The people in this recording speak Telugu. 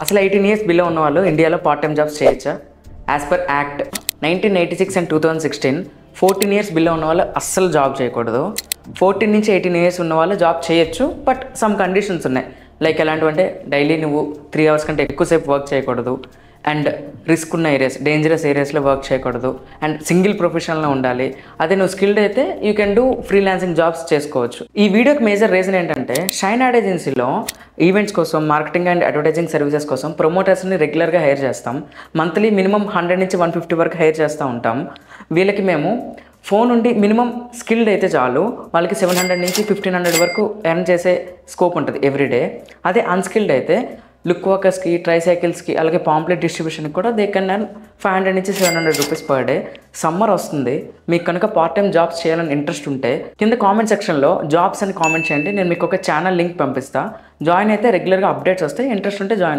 అసలు 18 ఇయర్స్ బిలో ఉన్న వాళ్ళు ఇండియాలో పార్ట్ టైం జాబ్స్ చేయొచ్చా? As per act 1986 and 2016 14 years below ఉన్న వాళ్ళు అస్సలు జాబ్ చేయకూడదు. 14 నుంచి 18 ఇయర్స్ ఉన్న వాళ్ళు జాబ్ చేయొచ్చు, బట్ సమ్ కండిషన్స్ ఉన్నాయి. లైక్ ఎలాంటివంటే డైలీ నువ్వు 3 అవర్స్ కంటే ఎక్కువసేపు వర్క్ చేయకూడదు, అండ్ రిస్క్ ఉన్న ఏరియాస్, డేంజరస్ ఏరియాస్లో వర్క్ చేయకూడదు, అండ్ సింగిల్ ప్రొఫెషనల్లో ఉండాలి. అదే నువ్వు స్కిల్డ్ అయితే you can do freelancing jobs చేసుకోవచ్చు. ఈ వీడియోకి మేజర్ రీజన్ ఏంటంటే షైన్ యాడ్ ఏజెన్సీలో ఈవెంట్స్ కోసం, మార్కెటింగ్ అండ్ అడ్వర్టైజింగ్ సర్వీసెస్ కోసం ప్రమోటర్స్ని రెగ్యులర్గా హైర్ చేస్తాం. మంత్లీ మినిమం 100 నుంచి 150 వరకు హైర్ చేస్తూ ఉంటాం. వీళ్ళకి మేము ఫోన్ నుండి మినిమం స్కిల్డ్ అయితే చాలు, వాళ్ళకి 700 నుంచి 1500 వరకు ఎర్న్ చేసే స్కోప్ ఉంటుంది ఎవ్రీడే. అదే అన్స్కిల్డ్ అయితే లుక్ వర్కర్స్కి, ట్రైసైకిల్స్కి, అలాగే పాంప్లెట్ డిస్ట్రిబ్యూషన్కి కూడా దే కెన్ ఎర్న్ 500 నుంచి 700 రూపీస్ పర్ డే. సమ్మర్ వస్తుంది, మీకు కనుక పార్ట్ టైం జాబ్స్ చేయాలని ఇంట్రెస్ట్ ఉంటే కింద కామెంట్ సెక్షన్లో జాబ్స్ అని కామెంట్ చేయండి. నేను మీకు ఒక ఛానల్ లింక్ పంపిస్తాను. జాయిన్ అయితే రెగ్యులర్గా అప్డేట్స్ వస్తాయి. ఇంట్రెస్ట్ ఉంటే జాయిన్ అవ్వండి.